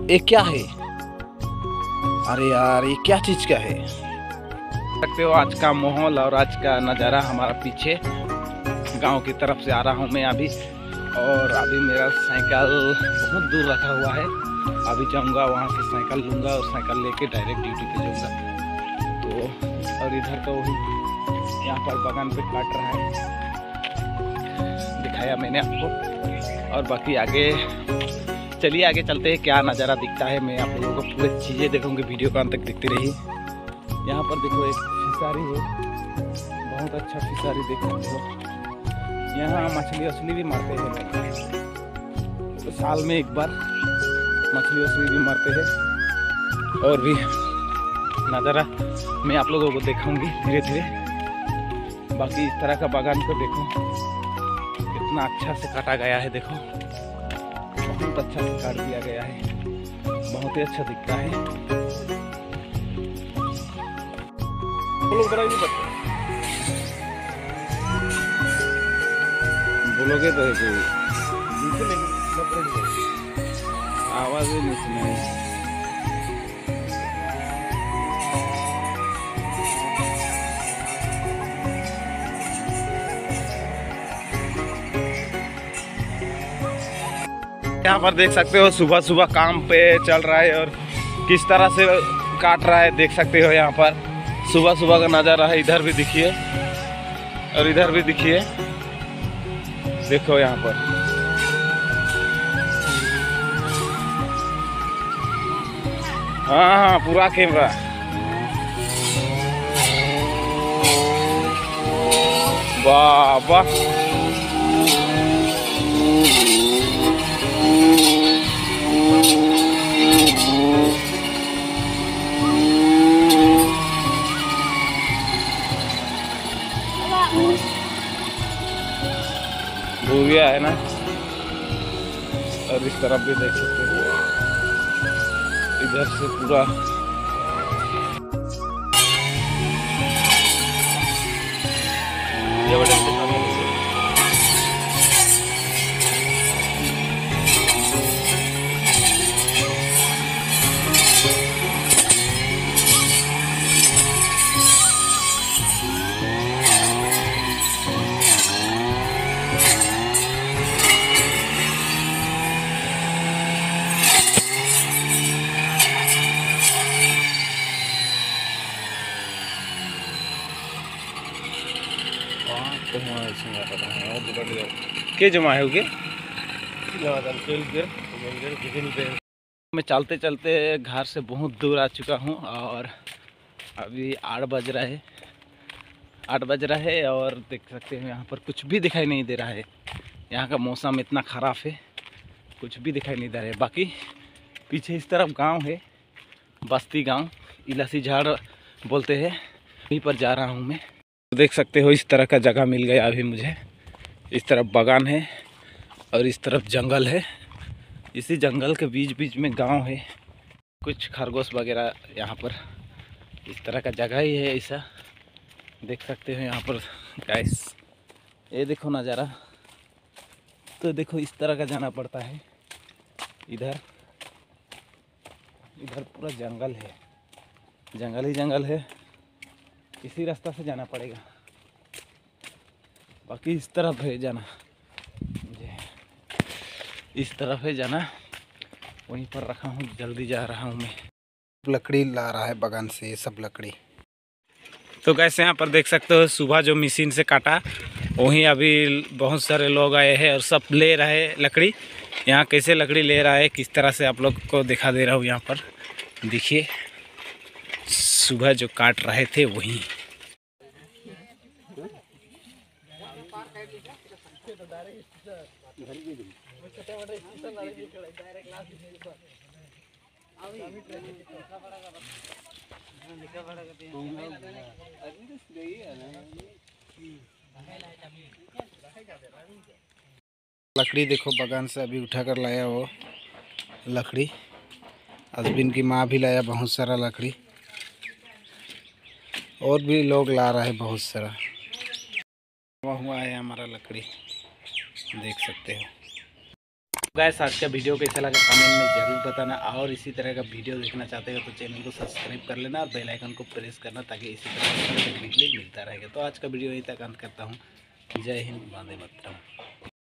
ये क्या है? अरे यार ये क्या चीज का है? सकते हो आज का माहौल और आज का नज़ारा हमारा पीछे गांव की तरफ से आ रहा हूं मैं अभी। और अभी मेरा साइकिल बहुत दूर रखा हुआ है। अभी जाऊंगा वहां से साइकिल लूंगा और साइकिल लेके डायरेक्ट ड्यूटी पे जाऊंगा। तो और इधर तो यहाँ पर बगान पे काट रहा है, दिखाया मैंने आपको। और बाकी आगे चलिए आगे चलते हैं, क्या नज़ारा दिखता है। मैं आप लोगों को पूरी चीज़ें देखूंगी, वीडियो को अंत तक देखते रहिए। यहाँ पर देखो एक फिसारी है, बहुत अच्छा फिसारी देख सकते हो। यहाँ मछली वछली भी मारते हैं, तो साल में एक बार मछली वछली भी मारते हैं। और भी नज़ारा मैं आप लोगों को दिखाऊंगी धीरे धीरे। बाकी इस तरह का बागान को देखो, कितना अच्छा से काटा गया है। देखो बहुत अच्छा से काट दिया गया है, बहुत ही अच्छा दिखता है। बोलोगे तो आवाज ही नहीं सुनाई। यहाँ पर देख सकते हो सुबह सुबह काम पे चल रहा है और किस तरह से काट रहा है, देख सकते हो। यहाँ पर सुबह सुबह का नज़ारा है। इधर भी दिखिए और इधर भी दिखिए, देखो यहाँ पर। हाँ पूरा कैमरा। वाह वाह, हो गया है ना। और इस तरफ भी देख सकते हो, इधर से पूरा के जमा है मैं चलते चलते घर से बहुत दूर आ चुका हूँ और अभी 8 बज रहा है और देख सकते हैं यहाँ पर कुछ भी दिखाई नहीं दे रहा है। यहाँ का मौसम इतना ख़राब है, कुछ भी दिखाई नहीं दे रहा है। बाकी पीछे इस तरफ गांव है, बस्ती गांव, इलासी झाड़ बोलते हैं, वहीं पर जा रहा हूँ मैं। देख सकते हो इस तरह का जगह मिल गया अभी मुझे। इस तरफ बागान है और इस तरफ जंगल है। इसी जंगल के बीच बीच में गांव है, कुछ खरगोश वगैरह यहाँ पर। इस तरह का जगह ही है ऐसा, देख सकते हो यहाँ पर गाइस। ये देखो नज़ारा, तो देखो इस तरह का जाना पड़ता है। इधर पूरा जंगल है, जंगल ही जंगल है, इसी रास्ता से जाना पड़ेगा। बाकी इस तरफ है जाना, मुझे इस तरफ है जाना, वहीं पर रखा हूँ, जल्दी जा रहा हूँ मैं। लकड़ी ला रहा है बागान से, ये सब लकड़ी। तो कैसे यहाँ पर देख सकते हो सुबह जो मशीन से काटा, वहीं अभी बहुत सारे लोग आए हैं और सब ले रहे हैं लकड़ी। यहाँ कैसे लकड़ी ले रहा है, किस तरह से आप लोग को दिखा दे रहा हूँ। यहाँ पर देखिए सुबह जो काट रहे थे वहीं। लकड़ी देखो बागान से अभी उठा कर लाया वो लकड़ी। हस्बैंड की माँ भी लाया बहुत सारा लकड़ी, और भी लोग ला रहे हैं बहुत सारा। हुआ है हमारा लकड़ी, देख सकते हो। गाइस आज का वीडियो कैसा लगा कमेंट में ज़रूर बताना, और इसी तरह का वीडियो देखना चाहते हो तो चैनल को सब्सक्राइब कर लेना और बेल आइकन को प्रेस करना, ताकि इसी तरह का देखने के लिए मिलता रहेगा। तो आज का वीडियो यहीं तक अंत करता हूँ। जय हिंद, वंदे मातरम।